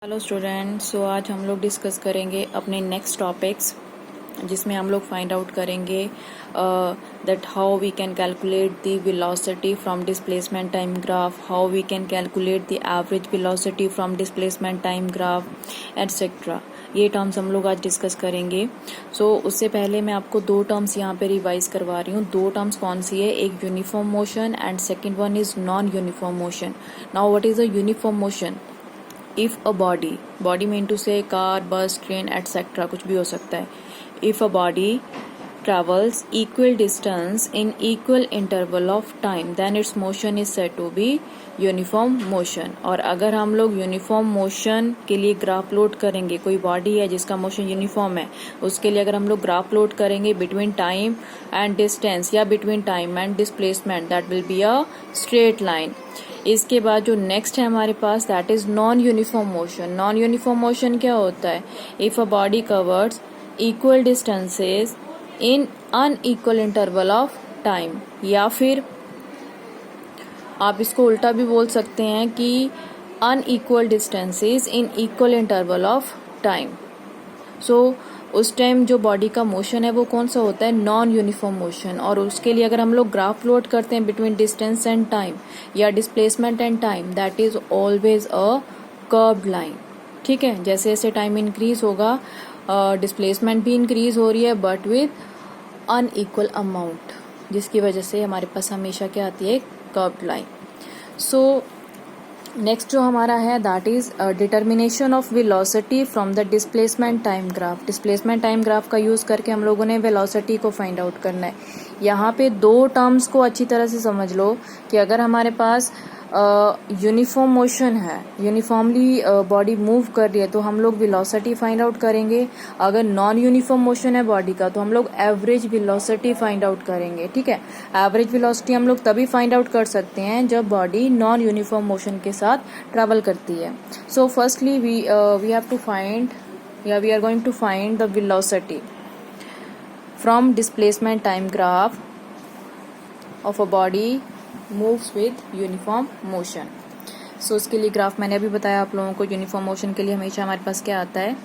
Hello student, सो आज हम लोग डिस्कस करेंगे अपने नेक्स्ट टॉपिक्स, जिसमें हम लोग फाइंड आउट करेंगे that how we can calculate the velocity from displacement time graph, how we can calculate the average velocity from displacement time graph etcetera. ये टर्म्स हम लोग आज डिस्कस करेंगे। सो उससे पहले मैं आपको दो टर्म्स यहाँ पे रिवाइज करवा रही हूँ। दो टर्म्स कौन सी है? एक uniform motion and second one is non uniform motion. Now what is a uniform motion? if a body mean to say car, bus, train, etc. कुछ भी हो सकता है. If a body travels equal distance in equal interval of time, then its motion is said to be uniform motion. और अगर हम लोग uniform motion के लिए ग्राफ प्लॉट करेंगे, कोई बॉडी है जिसका मोशन यूनिफॉर्म है, उसके लिए अगर हम लोग ग्राफ प्लॉट करेंगे बिटवीन टाइम एंड डिस्टेंस या between time and displacement, that will be a straight line. इसके बाद जो नेक्स्ट है हमारे पास, that is non uniform motion. Non uniform motion क्या होता है? If a body covers equal distances in unequal interval of time, या फिर आप इसको उल्टा भी बोल सकते हैं कि unequal distances in equal interval of time. So उस टाइम जो बॉडी का मोशन है वो कौन सा होता है? Non uniform motion. और उसके लिए अगर हम लोग ग्राफ प्लॉट करते हैं बिटवीन डिस्टेंस एंड टाइम या displacement and time, that is always a curved line. ठीक है, जैसे जैसे टाइम इंक्रीज होगा डिस्प्लेसमेंट भी इंक्रीज हो रही है, बट विद अनइक्वल अमाउंट, जिसकी वजह से हमारे पास हमेशा क्या आती है? Curved line. सो नेक्स्ट जो हमारा है, that is determination of velocity from the displacement time graph. Displacement time graph का यूज करके हम लोगों ने वेलोसिटी को फाइंड आउट करना है. यहाँ पे दो टर्म्स को अच्छी तरह से समझ लो कि अगर हमारे पास यूनिफॉर्म मोशन है, यूनिफॉर्मली बॉडी मूव कर रही है, तो हम लोग वेलोसिटी फाइंड आउट करेंगे. अगर नॉन यूनिफॉर्म मोशन है बॉडी का, तो हम लोग एवरेज वेलोसिटी फाइंड आउट करेंगे. ठीक है, एवरेज वेलोसिटी हम लोग तभी फाइंड आउट कर सकते हैं जब बॉडी नॉन यूनिफॉर्म मोशन के साथ ट्रेवल करती है. So firstly we have to find, या we are going to find the velocity from displacement time graph of a body moves with uniform motion. So इसके लिए ग्राफ मैंने अभी बताया आप लोगों को. यूनिफॉर्म मोशन के लिए हमेशा हमारे पास क्या आता है?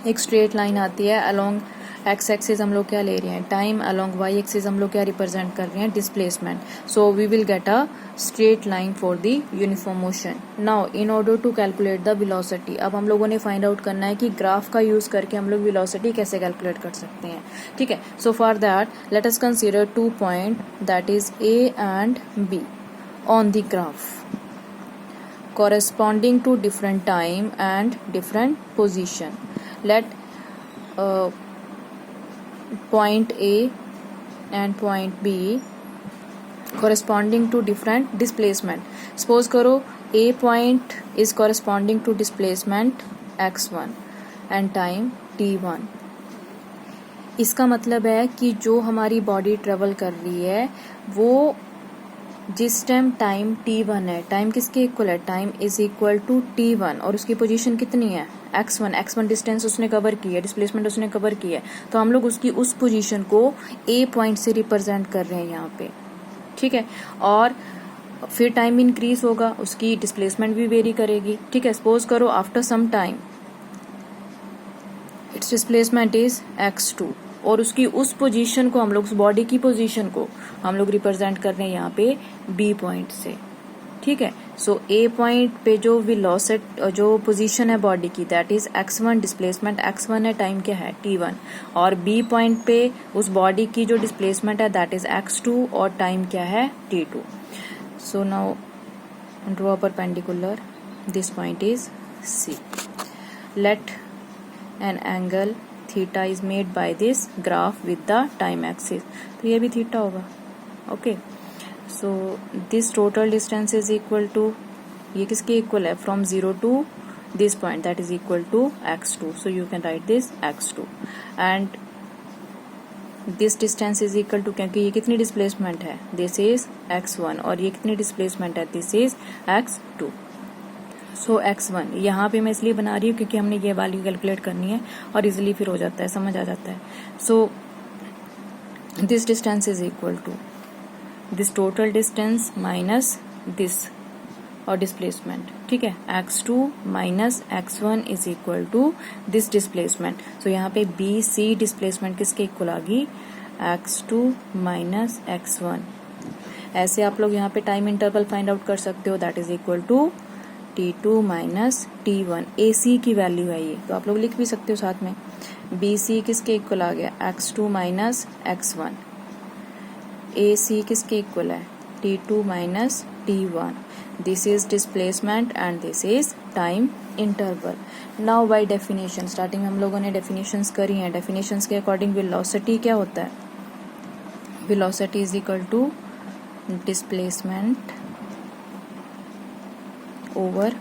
एक स्ट्रेट लाइन आती है. अलोंग एक्स एक्सिस हम लोग क्या ले रहे हैं? टाइम. अलोंग वाई एक्सिस हम लोग क्या रिप्रेजेंट कर रहे हैं? Displacement. So we will get a straight line for the uniform motion. Now in order to calculate the velocity, अब हम लोगों ने फाइंड आउट करना है कि ग्राफ का यूज करके हम लोग वेलोसिटी कैसे कैलकुलेट कर सकते हैं. ठीक है, so for that let us consider 2 point, that is A and be on the graph corresponding to different time and different position. Let point A and point B corresponding to different displacement. Suppose करो A point is corresponding to displacement x1 and time t1. इसका मतलब है कि जो हमारी body travel कर रही है वो जिस टाइम टाइम t1 है, टाइम किसके इक्वल है? Time is equal to t1, और उसकी पोजीशन कितनी है? x1 डिस्टेंस उसने कवर की है, डिस्प्लेसमेंट उसने कवर की है, तो हम लोग उसकी उस पोजीशन को a पॉइंट से रिप्रेजेंट कर रहे हैं यहाँ पे. ठीक है, और फिर टाइम इंक्रीज होगा, उसकी डिस्प्लेसमेंट भी वेरी करेगी. ठीक है, सपोज करो after some time it's displacement is x2, और उसकी उस पोजीशन को हम लोग, उस बॉडी की पोजीशन को हम लोग रिप्रेजेंट कर रहे हैं यहाँ पे बी पॉइंट से. ठीक है, सो ए पॉइंट पे जो वेलोसिटी, जो पोजीशन है बॉडी की, that is x1, displacement x1 है, टाइम क्या है? t1. और बी पॉइंट पे उस बॉडी की जो डिस्प्लेसमेंट है, दैट इज x2, और टाइम क्या है? t2. So now draw perpendicular, this point is C. Let an angle theta is made by this graph with the time axis. तो ये भी थीटा होगा. Okay, so this total distance is equal to, ये किसके equal है? From 0 to this point, that is equal to x2. So you can write this x2 and this distance is equal to, क्योंकि ये कितनी displacement है? This is x1, और ये कितनी डिस्प्लेसमेंट है? This is x2. So x1 यहाँ पे मैं इसलिए बना रही हूँ क्योंकि हमने ये वैल्यू कैलकुलेट करनी है और इजिली फिर हो जाता है, समझ आ जाता है. So this distance is equal to this total distance minus this और डिस्प्लेसमेंट. ठीक ठीक है, x2 minus x1 is equal to this displacement. So यहाँ पे बी सी डिस्प्लेसमेंट किसके इक्वल आ गई, x2 माइनस x1। ऐसे आप लोग यहाँ पे टाइम इंटरवल फाइंड आउट कर सकते हो, that is equal to t2 minus t1। A C की वैल्यू है ये, तो आप लोग लिख भी सकते हो साथ में। बी सी किसके इक्वल आ गया, x2 माइनस x1। ए सी किसके इक्वल है, t2 minus t1। This is displacement and this is time interval. Now by definition, starting में हम लोगों ने डेफिनेशंस करी हैं। डेफिनेशंस के अकॉर्डिंग वेलोसिटी क्या होता है, velocity is equal to displacement over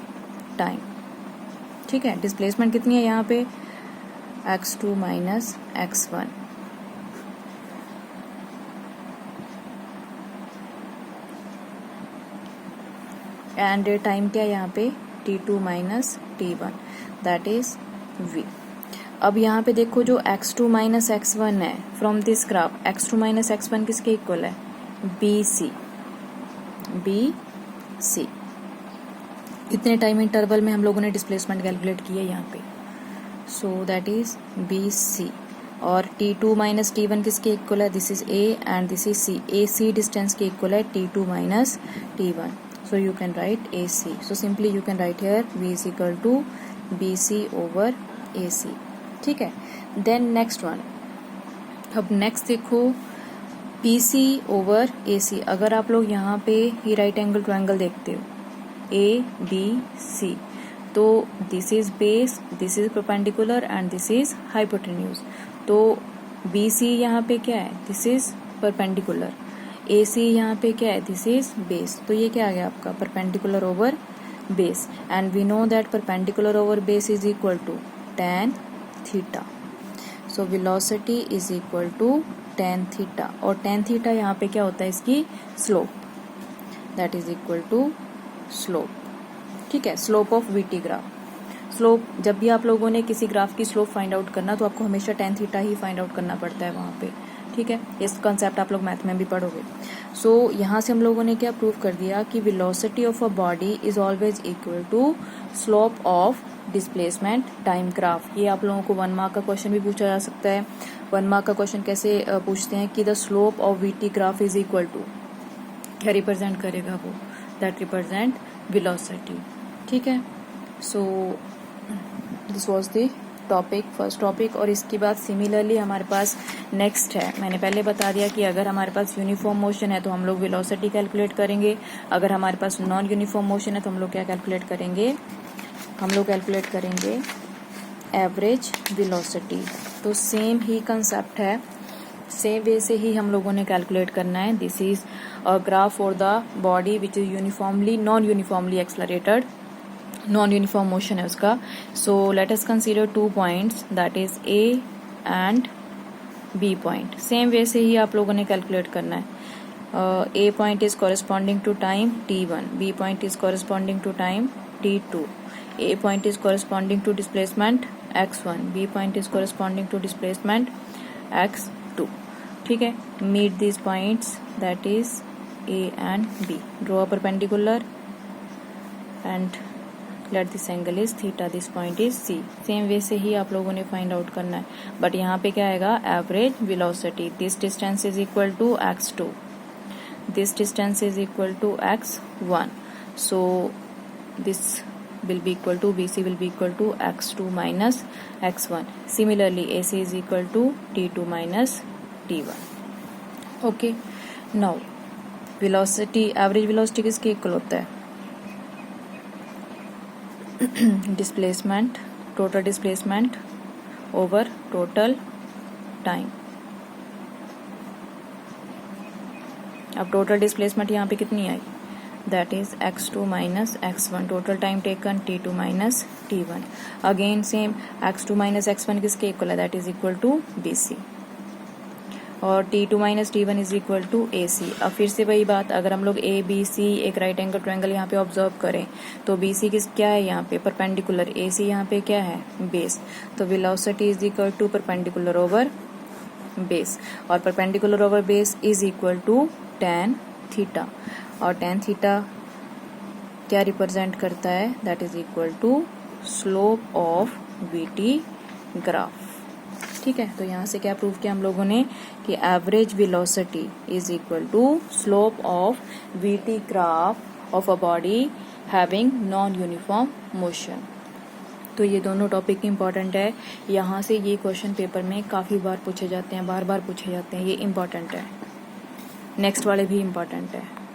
time. ठीक है, डिस्प्लेसमेंट कितनी है यहाँ पे, x2 minus x1। And time क्या है यहाँ पे, t2 minus t1, that is v। अब यहाँ पे देखो जो x2 माइनस x1 है from this graph, x2 minus x1 किसके इक्वल है, bc। bc इतने टाइम इंटरवल में हम लोगों ने डिस्प्लेसमेंट कैलकुलेट की है यहाँ पे, सो दैट इज bc। और t2 माइनस t1 किसके इक्वल है, this is a and this is c। ac distance के इक्वल है t2 minus t1, so you can write AC. So simply you can write here V is equal to BC over AC. ठीक है, then next one, अब next देखो PC over AC। अगर आप लोग यहाँ पे ही राइट एंगल ट्रायंगल देखते हो ABC, तो this is base, this is perpendicular and this is hypotenuse. तो BC यहाँ पे क्या है, दिस इज परपेंडिकुलर। AC यहाँ पे क्या है, दिस इज बेस। तो ये क्या आ गया आपका, perpendicular over base. And we know that perpendicular over base is equal to tan theta. So velocity is equal to tan theta, और tan थीटा यहाँ पे क्या होता है, इसकी slope, that is equal to slope. ठीक है, slope of VT graph. Slope, जब भी आप लोगों ने किसी ग्राफ की स्लोप फाइंड आउट करना तो आपको हमेशा tan थीटा ही फाइंड आउट करना पड़ता है वहाँ पे। ठीक है, इस कॉन्सेप्ट आप लोग मैथ में भी पढ़ोगे। सो यहाँ से हम लोगों ने क्या प्रूव कर दिया कि velocity of a body is always equal to slope of displacement time graph. ये आप लोगों को 1 मार्क का क्वेश्चन भी पूछा जा सकता है। 1 मार्क का क्वेश्चन कैसे पूछते हैं कि the slope of VT graph is equal to, क्या रिप्रेजेंट करेगा वो, दैट रिप्रेजेंट वेलोसिटी। ठीक है, so this was the topic, first topic. और इसके बाद सिमिलरली हमारे पास नेक्स्ट है, मैंने पहले बता दिया कि अगर हमारे पास यूनिफॉर्म मोशन है तो हम लोग वेलोसिटी कैलकुलेट करेंगे, अगर हमारे पास नॉन यूनिफॉर्म मोशन है तो हम लोग क्या कैलकुलेट करेंगे, हम लोग कैलकुलेट करेंगे एवरेज वेलोसिटी। तो सेम ही कंसेप्ट है, सेम वे से ही हम लोगों ने कैलकुलेट करना है। This is a graph for the body which is uniformly non uniformly accelerated, non uniform motion है उसका। So let us consider 2 points, that is A and B point. Same way से ही आप लोगों ने कैलकुलेट करना है। A point is corresponding to time t1, B point is corresponding to time t2, A point is corresponding to displacement x1, B point is corresponding to displacement x2। ठीक है, meet this points, that is A and B, draw a perpendicular and let this angle is theta, this point is C। Same way से ही आप लोगों ने find out करना है, but यहाँ पे क्या आएगा, average velocity. This distance is equal to x2, this distance is equal to x1, so this will be equal to BC will be equal to x2 minus x1. Similarly, AC is equal to T2 minus T1. Okay, now velocity, average velocity किसके equal होता है, displacement, total displacement over total time. अब total displacement यहाँ पे कितनी आई, that is x2 minus x1, total time taken t2 minus t1। Again same, x2 minus x1 किसके equal है, that is equal to BC, और t2 minus t1 is equal to AC। अब फिर से वही बात, अगर हम लोग ABC एक राइट एंगल ट्रायंगल यहाँ पे ऑब्जर्व करें तो BC किस क्या है यहाँ पे, परपेंडिकुलर, AC यहाँ पे क्या है, बेस। तो velocity is equal to perpendicular over base, और perpendicular over base is equal to tan theta, और tan थीटा क्या रिप्रेजेंट करता है, that is equal to slope of VT graph. ठीक है, तो यहाँ से क्या प्रूव किया हम लोगों ने कि average velocity is equal to slope of VT graph of a body having non uniform motion. तो ये दोनों टॉपिक इंपॉर्टेंट है, यहाँ से ये क्वेश्चन पेपर में काफ़ी बार पूछे जाते हैं, बार बार पूछे जाते हैं, ये इंपॉर्टेंट है। नेक्स्ट वाले भी इंपॉर्टेंट है।